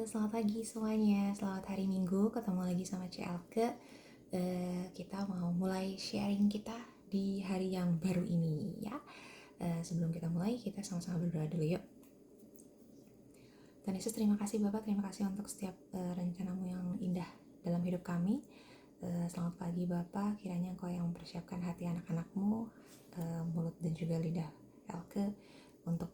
Selamat pagi semuanya, selamat hari Minggu, ketemu lagi sama CLke. Kita mau mulai sharing kita di hari yang baru ini ya. Sebelum kita mulai, kita sama-sama berdoa dulu yuk. Tuhan Yesus, terima kasih Bapak, terima kasih untuk setiap rencanamu yang indah dalam hidup kami. Selamat pagi Bapak, kiranya Engkau yang mempersiapkan hati anak-anakmu, mulut dan juga lidah Elke untuk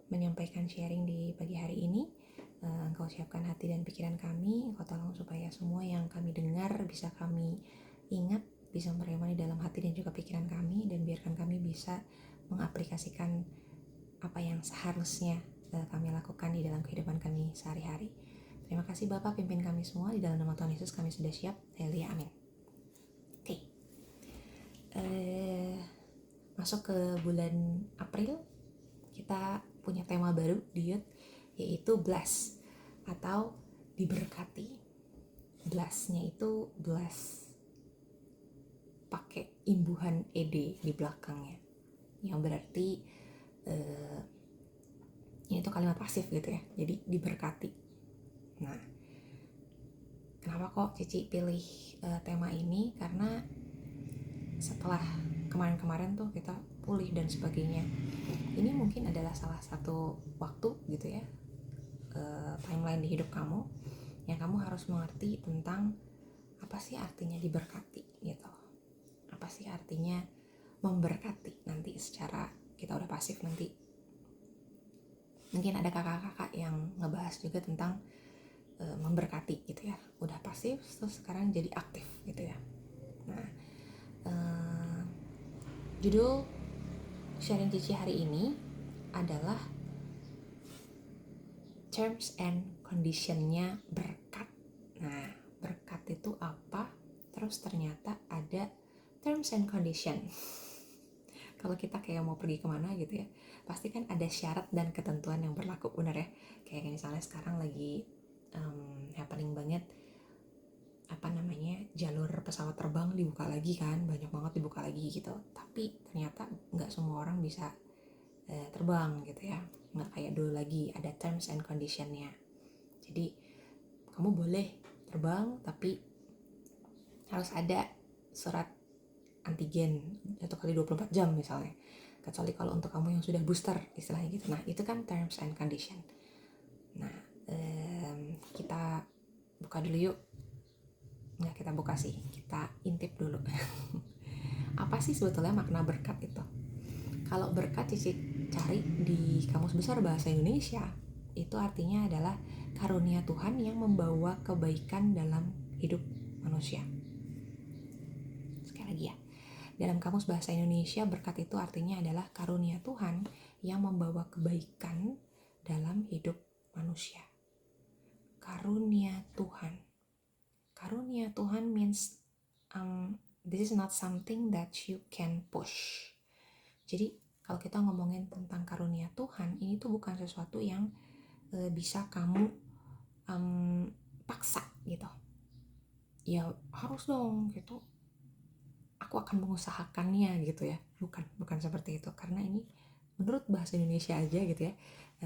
menyampaikan sharing di pagi hari ini. Engkau siapkan hati dan pikiran kami, Engkau tolong supaya semua yang kami dengar bisa kami ingat, bisa meremani dalam hati dan juga pikiran kami, dan biarkan kami bisa mengaplikasikan apa yang seharusnya kami lakukan di dalam kehidupan kami sehari-hari. Terima kasih Bapak, pimpin kami semua, di dalam nama Tuhan Yesus kami sudah siap. Haleluya, amin. Oke. Masuk ke bulan April, kita punya tema baru di Youth, yaitu bless atau diberkati. Blessnya itu bless pakai imbuhan ed di belakangnya, yang berarti ini itu kalimat pasif gitu ya, jadi diberkati. Nah, kenapa kok Cici pilih tema ini? Karena setelah kemarin-kemarin tuh kita pulih dan sebagainya, ini mungkin adalah salah satu waktu gitu ya, timeline di hidup kamu yang kamu harus mengerti tentang apa sih artinya diberkati gitu, apa sih artinya memberkati. Nanti secara kita udah pasif, nanti mungkin ada kakak-kakak yang ngebahas juga tentang memberkati gitu ya, udah pasif terus sekarang jadi aktif gitu ya. Nah, judul sharing Cici hari ini adalah terms and condition-nya berkat. Nah, berkat itu apa? Terus ternyata ada terms and condition. Kalau kita kayak mau pergi kemana gitu ya, pasti kan ada syarat dan ketentuan yang berlaku, benar ya? Kayak misalnya sekarang lagi happening banget, jalur pesawat terbang dibuka lagi kan, banyak banget dibuka lagi gitu. Tapi ternyata nggak semua orang bisa terbang gitu ya, nggak kayak dulu lagi, ada terms and condition-nya. Jadi kamu boleh terbang tapi harus ada surat antigen 1x24 jam misalnya, kecuali kalau untuk kamu yang sudah booster istilahnya gitu. Nah itu kan terms and condition. Nah kita buka dulu yuk. Nggak kita buka sih, kita intip dulu. Apa sih sebetulnya makna berkat itu? Kalau berkat Cici cari di Kamus Besar Bahasa Indonesia, itu artinya adalah karunia Tuhan yang membawa kebaikan dalam hidup manusia. Sekali lagi ya, dalam Kamus Bahasa Indonesia, berkat itu artinya adalah karunia Tuhan yang membawa kebaikan dalam hidup manusia. Karunia Tuhan. Karunia Tuhan means this is not something that you can push. Jadi kalau kita ngomongin tentang karunia Tuhan, ini tuh bukan sesuatu yang bisa kamu paksa gitu. Ya harus dong gitu, aku akan mengusahakannya gitu ya. Bukan seperti itu. Karena ini menurut bahasa Indonesia aja gitu ya,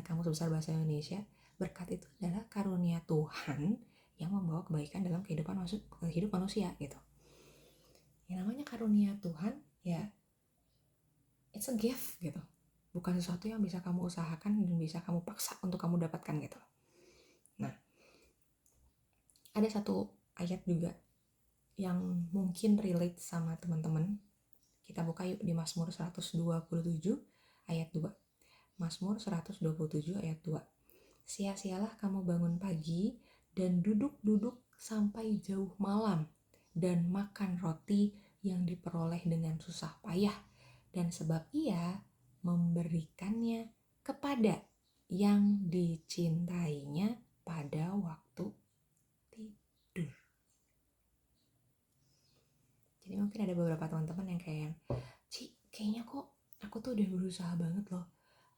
Kamus Besar Bahasa Indonesia, berkat itu adalah karunia Tuhan yang membawa kebaikan dalam hidup manusia gitu. Yang namanya karunia Tuhan ya, it's a gift gitu, bukan sesuatu yang bisa kamu usahakan dan bisa kamu paksa untuk kamu dapatkan gitu. Nah, ada satu ayat juga yang mungkin relate sama teman-teman. Kita buka yuk di Mazmur 127 ayat 2. Mazmur 127 ayat 2. Sia-sialah kamu bangun pagi dan duduk-duduk sampai jauh malam, dan makan roti yang diperoleh dengan susah payah, dan sebab ia memberikannya kepada yang dicintainya pada waktu tidur. Jadi mungkin ada beberapa teman-teman yang kayak, Ci, kayaknya kok aku tuh udah berusaha banget loh,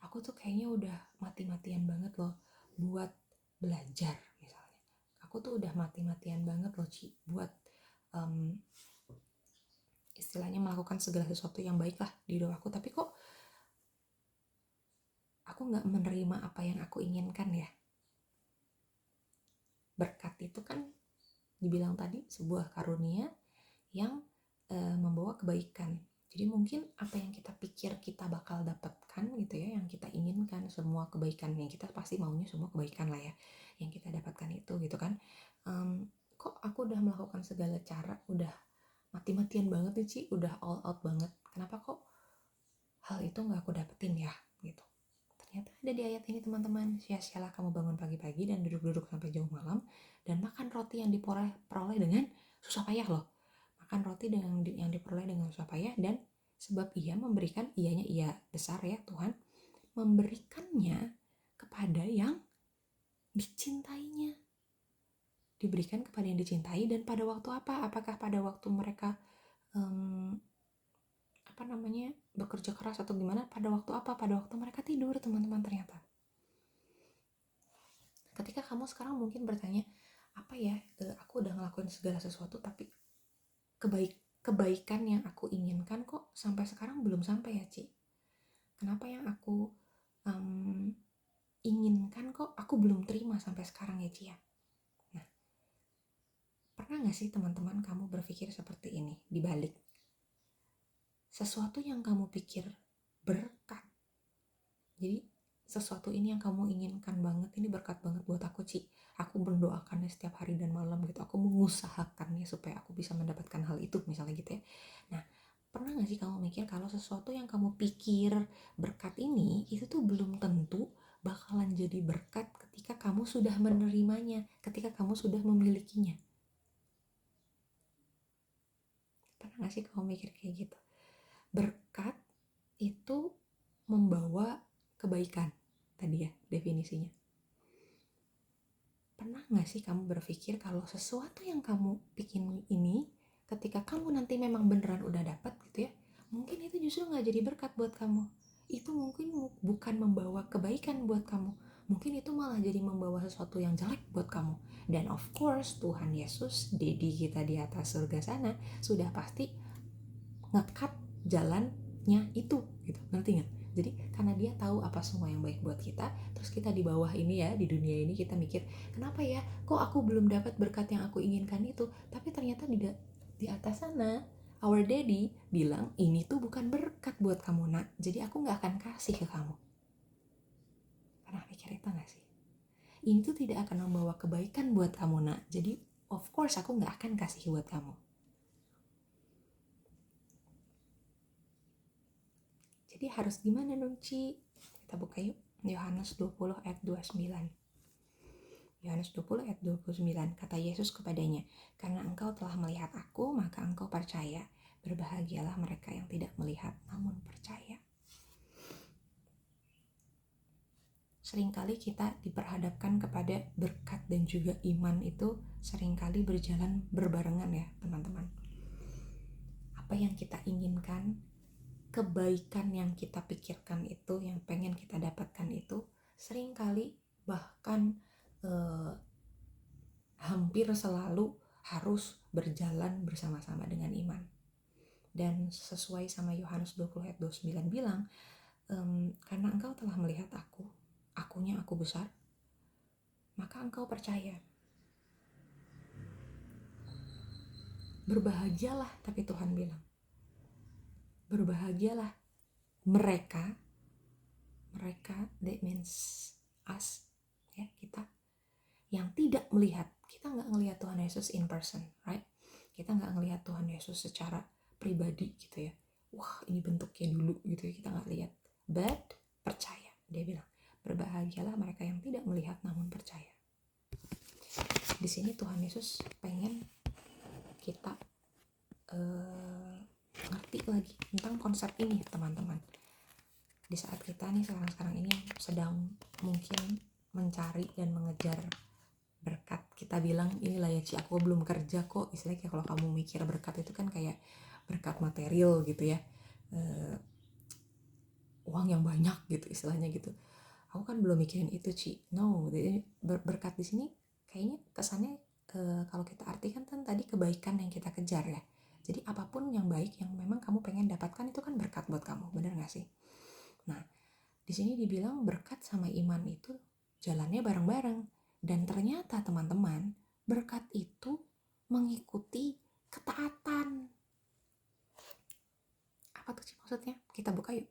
aku tuh kayaknya udah mati-matian banget loh buat belajar misalnya, aku tuh udah mati-matian banget loh Ci buat istilahnya melakukan segala sesuatu yang baik lah di hidup aku, tapi kok aku gak menerima apa yang aku inginkan ya. dibilang tadi sebuah karunia yang membawa kebaikan. Jadi mungkin apa yang kita pikir kita bakal dapatkan gitu ya, yang kita inginkan, semua kebaikan yang kita pasti maunya semua kebaikan lah ya, yang kita dapatkan itu gitu kan. Kok aku udah melakukan segala cara, udah mati-matian banget nih Ci, udah all out banget, kenapa kok hal itu gak aku dapetin ya gitu. Ternyata ada di ayat ini teman-teman, sia-sialah kamu bangun pagi-pagi dan duduk-duduk sampai jauh malam dan makan roti yang diperoleh dengan susah payah loh. Makan roti yang diperoleh dengan susah payah, dan sebab ia memberikan, ianya ia besar ya Tuhan, memberikannya kepada yang dicintainya. Diberikan kepada yang dicintai, dan pada waktu apa? Apakah pada waktu mereka bekerja keras atau gimana? Pada waktu apa? Pada waktu mereka tidur teman-teman. Ternyata ketika kamu sekarang mungkin bertanya, apa ya, aku udah ngelakuin segala sesuatu tapi kebaikan yang aku inginkan kok sampai sekarang belum sampai ya Ci. Kenapa yang aku inginkan kok aku belum terima sampai sekarang ya Ci ya. Nah, pernah gak sih teman-teman kamu berpikir seperti ini? Dibalik sesuatu yang kamu pikir berkat, jadi sesuatu ini yang kamu inginkan banget, ini berkat banget buat aku Ci, aku mendoakannya setiap hari dan malam gitu, aku mengusahakannya supaya aku bisa mendapatkan hal itu misalnya gitu ya. Nah, pernah gak sih kamu mikir kalau sesuatu yang kamu pikir berkat ini, itu tuh belum tentu bakalan jadi berkat ketika kamu sudah menerimanya, ketika kamu sudah memilikinya. Pernah gak sih kamu mikir kayak gitu? Berkat itu membawa kebaikan tadi ya definisinya. Pernah gak sih kamu berpikir kalau sesuatu yang kamu bikin ini, ketika kamu nanti memang beneran udah dapat gitu ya, mungkin itu justru gak jadi berkat buat kamu. Itu mungkin bukan membawa kebaikan buat kamu, mungkin itu malah jadi membawa sesuatu yang jelek buat kamu. Dan of course Tuhan Yesus, Dedi kita di atas surga sana, sudah pasti nge-cut jalannya itu gitu, ngerti gak? Jadi karena dia tahu apa semua yang baik buat kita, terus kita di bawah ini ya, di dunia ini kita mikir, kenapa ya kok aku belum dapat berkat yang aku inginkan itu. Tapi ternyata di atas sana our daddy bilang ini tuh bukan berkat buat kamu nak, jadi aku gak akan kasih ke kamu. Pernah mikir itu gak sih? Ini tuh tidak akan membawa kebaikan buat kamu nak, jadi of course aku gak akan kasih buat kamu. Jadi harus gimana dong Ci? Kita buka yuk, Yohanes 20 ayat 29. Yohanes 20 ayat 29, kata Yesus kepadanya, karena engkau telah melihat aku, maka engkau percaya. Berbahagialah mereka yang tidak melihat namun percaya. Seringkali kita diperhadapkan kepada berkat dan juga iman itu seringkali berjalan berbarengan ya teman-teman. Apa yang kita inginkan, kebaikan yang kita pikirkan itu, yang pengen kita dapatkan itu, seringkali bahkan hampir selalu harus berjalan bersama-sama dengan iman. Dan sesuai sama Yohanes 20 ayat 29 bilang, karena engkau telah melihat aku, akunya aku besar, maka engkau percaya. Berbahagialah, tapi Tuhan bilang, berbahagialah mereka, that means us, ya kita, yang tidak melihat. Kita gak ngelihat Tuhan Yesus in person, right? Kita gak ngelihat Tuhan Yesus secara pribadi gitu ya. Wah ini bentuknya dulu gitu ya, kita gak lihat. But percaya, dia bilang, berbahagialah mereka yang tidak melihat namun percaya. Di sini Tuhan Yesus pengen kita ngerti lagi tentang konsep ini teman-teman. Di saat kita nih sekarang ini sedang mungkin mencari dan mengejar berkat, kita bilang inilah ya Ci, aku belum kerja kok, istilahnya kalau kamu mikir berkat itu kan kayak berkat material gitu ya, uang yang banyak gitu istilahnya gitu. Aku kan belum mikirin itu Ci. No, berkat di sini kayaknya kesannya kalau kita artikan kan tadi kebaikan yang kita kejar ya. Jadi apapun yang baik yang memang kamu pengen dapatkan itu kan berkat buat kamu, benar nggak sih? Nah, di sini dibilang berkat sama iman itu jalannya bareng-bareng. Dan ternyata teman-teman, berkat itu mengikuti ketaatan. Apa tuh sih maksudnya? Kita buka yuk.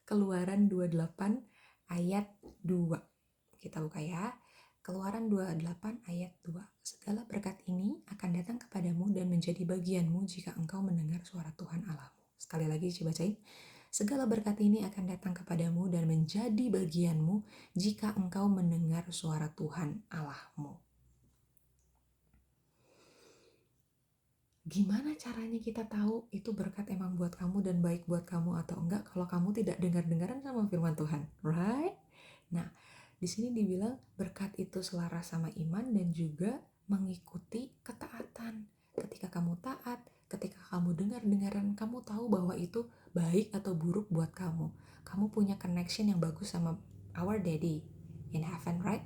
Keluaran 28 ayat 2. Kita buka ya. Keluaran 28 ayat 2. Segala berkat ini akan datang kepadamu dan menjadi bagianmu jika engkau mendengar suara Tuhan Allahmu. Sekali lagi coba bacain. Segala berkat ini akan datang kepadamu dan menjadi bagianmu jika engkau mendengar suara Tuhan Allahmu. Gimana caranya kita tahu itu berkat emang buat kamu dan baik buat kamu atau enggak kalau kamu tidak dengar-dengaran sama firman Tuhan, right? Nah, di sini dibilang berkat itu selaras sama iman dan juga mengikuti ketaatan. Ketika kamu taat, ketika kamu dengar-dengaran, kamu tahu bahwa itu baik atau buruk buat kamu. Kamu punya connection yang bagus sama our daddy in heaven, right?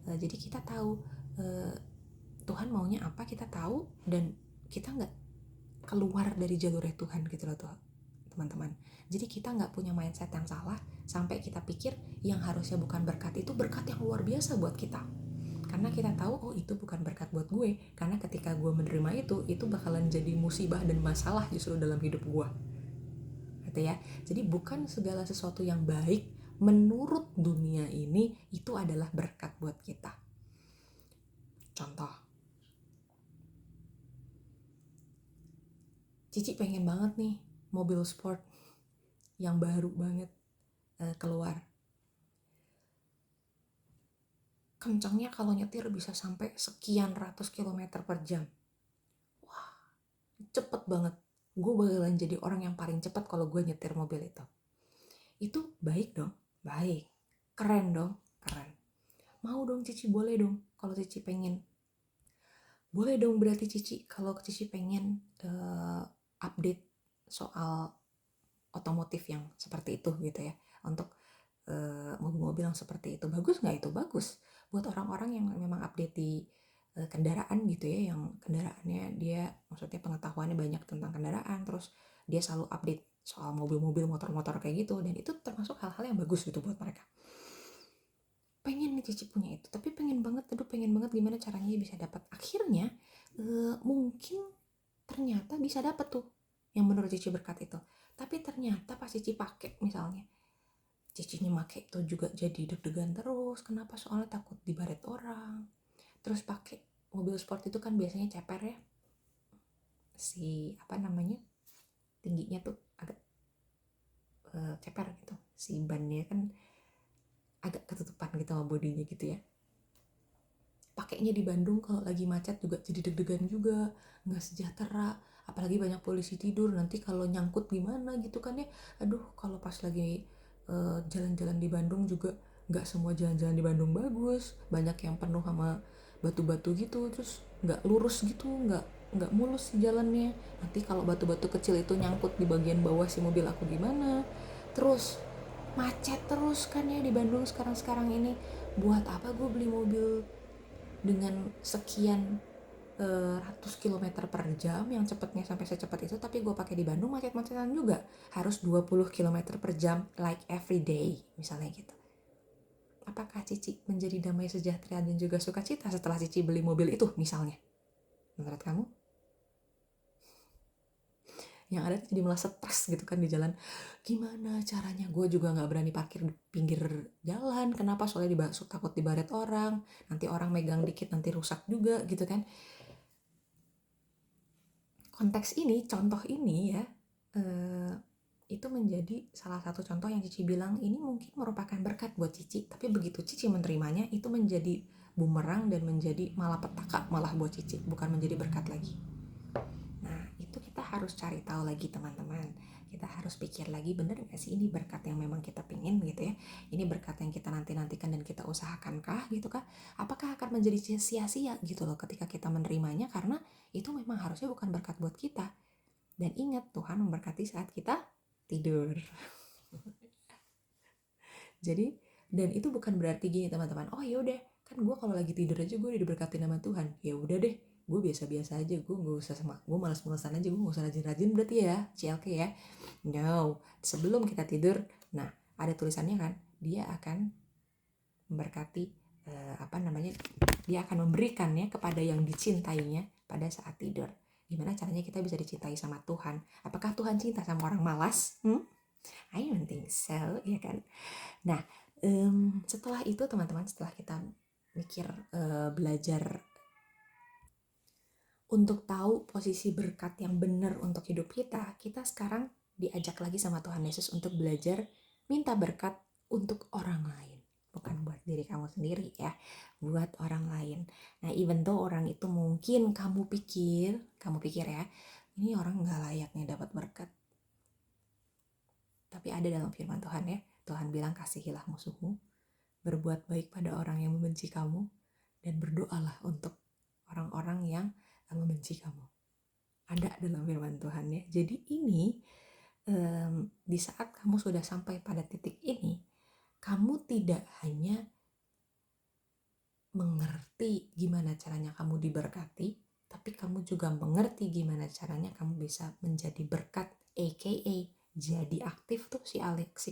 Jadi kita tahu Tuhan maunya apa, kita tahu, dan kita nggak keluar dari jalurnya Tuhan gitu loh tuh teman-teman. Jadi kita nggak punya mindset yang salah sampai kita pikir yang harusnya bukan berkat itu berkat yang luar biasa buat kita. Karena kita tahu, oh itu bukan berkat buat gue. Karena ketika gue menerima itu bakalan jadi musibah dan masalah justru dalam hidup gue. Gitu ya. Jadi bukan segala sesuatu yang baik menurut dunia ini itu adalah berkat buat kita. Contoh. Cici pengen banget nih mobil sport yang baru banget keluar. Kencangnya kalau nyetir bisa sampai sekian ratus kilometer per jam. Wah, cepet banget. Gue bakalan jadi orang yang paling cepat kalau gue nyetir mobil itu. Itu baik dong? Baik. Keren dong? Keren. Mau dong Cici, boleh dong kalau Cici pengen. Boleh dong berarti Cici kalau Cici pengen update soal otomotif yang seperti itu gitu ya, untuk mobil-mobil yang seperti itu. Bagus nggak itu? Bagus buat orang-orang yang memang update di kendaraan gitu ya, yang kendaraannya dia maksudnya pengetahuannya banyak tentang kendaraan, terus dia selalu update soal mobil-mobil, motor-motor kayak gitu, dan itu termasuk hal-hal yang bagus gitu buat mereka. Pengen nih Cici punya itu, tapi pengen banget gimana caranya bisa dapat. Akhirnya mungkin ternyata bisa dapat tuh yang menurut Cici berkat itu. Tapi ternyata pas Cici pakai misalnya, Cicinya pakai itu juga jadi deg-degan terus. Kenapa? Soalnya takut dibaret orang. Terus pakai mobil sport itu kan biasanya ceper ya. Tingginya tuh agak ceper gitu. Si bannya kan agak ketutupan gitu sama bodinya gitu ya. Pakainya di Bandung kalau lagi macet juga jadi deg-degan juga, nggak sejahtera, apalagi banyak polisi tidur, nanti kalau nyangkut gimana gitu kan ya. Aduh, kalau pas lagi jalan-jalan di Bandung juga nggak semua jalan-jalan di Bandung bagus, banyak yang penuh sama batu-batu gitu, terus nggak lurus gitu, nggak mulus jalannya. Nanti kalau batu-batu kecil itu nyangkut di bagian bawah si mobil aku gimana. Terus macet terus kan ya di Bandung sekarang ini. Buat apa gue beli mobil dengan sekian ratus kilometer per jam yang cepatnya sampai secepat itu, tapi gue pakai di Bandung macet-macetan juga, harus 20 kilometer per jam like every day misalnya gitu. Apakah Cici menjadi damai sejahtera dan juga sukacita setelah Cici beli mobil itu misalnya? Menurut kamu? Yang ada jadi malah stres gitu kan di jalan. Gimana caranya? Gue juga nggak berani parkir di pinggir jalan. Kenapa? Soalnya takut dibaret orang. Nanti orang megang dikit nanti rusak juga gitu kan. Konteks ini, contoh ini ya, itu menjadi salah satu contoh yang Cici bilang ini mungkin merupakan berkat buat Cici, tapi begitu Cici menerimanya itu menjadi bumerang dan menjadi malapetaka malah buat Cici, bukan menjadi berkat lagi. Nah itu kita harus cari tahu lagi teman-teman, kita harus pikir lagi, bener gak sih ini berkat yang memang kita pingin gitu ya, ini berkat yang kita nanti-nantikan dan kita usahakankah gitu kah, apakah akan menjadi sia-sia gitu loh ketika kita menerimanya, karena itu memang harusnya bukan berkat buat kita. Dan ingat, Tuhan memberkati saat kita tidur. Jadi, dan itu bukan berarti gini teman-teman, oh yaudah kan gue kalau lagi tidur aja gue udah diberkati sama Tuhan, ya udah deh gue biasa-biasa aja, gue gak usah gue malas-malasan aja, gue gak usah rajin-rajin berarti ya, CLK ya. No, sebelum kita tidur, nah ada tulisannya kan, dia akan memberkati Dia akan memberikannya kepada yang dicintainya pada saat tidur. Gimana caranya kita bisa dicintai sama Tuhan? Apakah Tuhan cinta sama orang malas? I don't think so, ya kan? Nah, setelah itu teman-teman, setelah kita mikir, belajar untuk tahu posisi berkat yang benar untuk hidup kita, kita sekarang diajak lagi sama Tuhan Yesus untuk belajar minta berkat untuk orang lain. Bukan buat diri kamu sendiri ya, buat orang lain. Nah, even though orang itu mungkin kamu pikir ya, ini orang gak layak nih dapat berkat. Tapi ada dalam firman Tuhan ya, Tuhan bilang kasihilah musuhmu, berbuat baik pada orang yang membenci kamu, dan berdoalah untuk orang-orang yang membenci kamu. Ada dalam firman Tuhan ya. Jadi ini di saat kamu sudah sampai pada titik ini, kamu tidak hanya mengerti gimana caranya kamu diberkati, tapi kamu juga mengerti gimana caranya kamu bisa menjadi berkat, aka jadi aktif tuh si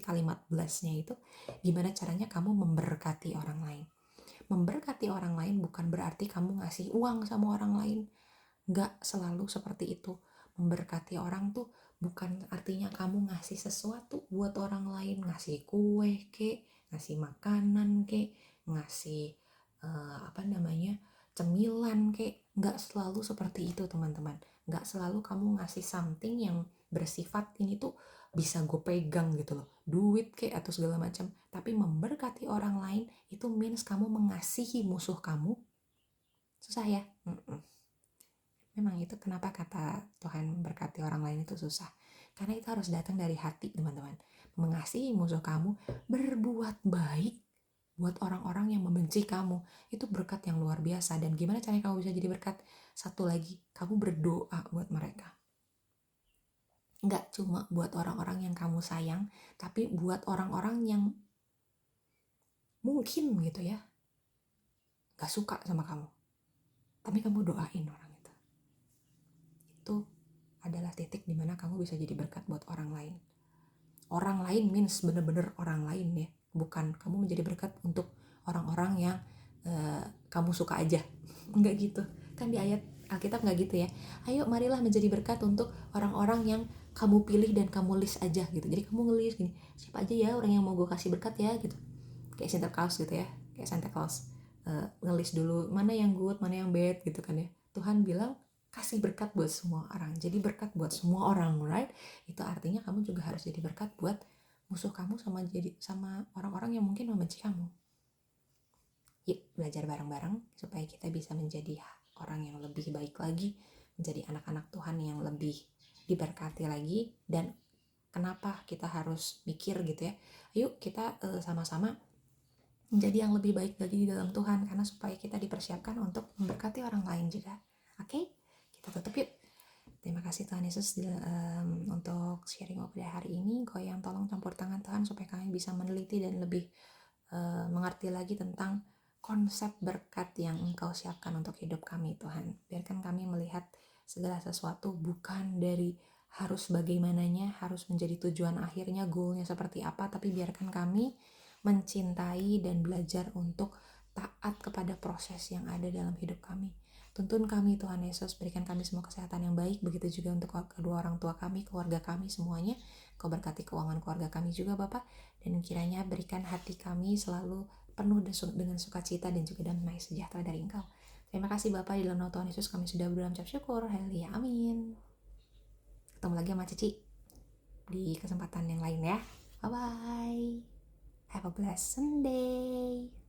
kalimat blessnya itu, gimana caranya kamu memberkati orang lain. Memberkati orang lain bukan berarti kamu ngasih uang sama orang lain. Nggak selalu seperti itu. Memberkati orang tuh bukan artinya kamu ngasih sesuatu buat orang lain, ngasih kue kek, ngasih makanan kek, ngasih cemilan kek. Nggak selalu seperti itu teman-teman. Nggak selalu kamu ngasih something yang bersifat ini tuh bisa gue pegang gitu loh, duit kek atau segala macam. Tapi memberkati orang lain itu means kamu mengasihi musuh kamu. Susah ya? Memang itu kenapa kata Tuhan memberkati orang lain itu susah. Karena itu harus datang dari hati teman-teman. Mengasihi musuh kamu, berbuat baik buat orang-orang yang membenci kamu. Itu berkat yang luar biasa. Dan gimana caranya kamu bisa jadi berkat? Satu lagi, kamu berdoa buat mereka. Nggak cuma buat orang-orang yang kamu sayang, tapi buat orang-orang yang mungkin gitu ya, gak suka sama kamu. Tapi kamu doain orang itu. Itu adalah titik dimana kamu bisa jadi berkat buat orang lain. Orang lain means bener-bener orang lain ya, bukan kamu menjadi berkat untuk orang-orang yang kamu suka aja. Enggak gitu, kan di ayat Alkitab enggak gitu ya. Ayo marilah menjadi berkat untuk orang-orang yang kamu pilih dan kamu list aja gitu. Jadi kamu ngelis gini, siapa aja ya orang yang mau gue kasih berkat ya gitu. Kayak Santa Claus gitu ya, kayak Santa Claus, ngelis dulu mana yang good, mana yang bad gitu kan ya. Tuhan bilang kasih berkat buat semua orang. Jadi berkat buat semua orang, right? Itu artinya kamu juga harus jadi berkat buat musuh kamu sama orang-orang yang mungkin membenci kamu. Yuk belajar bareng-bareng supaya kita bisa menjadi orang yang lebih baik lagi, menjadi anak-anak Tuhan yang lebih diberkati lagi. Dan kenapa kita harus mikir gitu ya? Yuk kita sama-sama menjadi yang lebih baik lagi di dalam Tuhan, karena supaya kita dipersiapkan untuk memberkati orang lain juga. Oke? Kita tutup yuk. Terima kasih Tuhan Yesus untuk sharing pada hari ini. Goyang tolong campur tangan Tuhan supaya kami bisa meneliti dan lebih mengerti lagi tentang konsep berkat yang Engkau siapkan untuk hidup kami Tuhan. Biarkan kami melihat segala sesuatu bukan dari harus bagaimananya, harus menjadi tujuan akhirnya, goalnya seperti apa, tapi biarkan kami mencintai dan belajar untuk taat kepada proses yang ada dalam hidup kami. Tuntun kami Tuhan Yesus, berikan kami semua kesehatan yang baik, begitu juga untuk kedua orang tua kami, keluarga kami semuanya. Kau berkati keuangan keluarga kami juga Bapak, dan kiranya berikan hati kami selalu penuh dengan sukacita dan juga damai sejahtera dari Engkau. Terima kasih Bapak, di dalam nama Tuhan Yesus kami sudah berdoa mengucap syukur. Haleluya, amin. Ketemu lagi sama Cici di kesempatan yang lain ya. Bye bye. Have a blessed Sunday.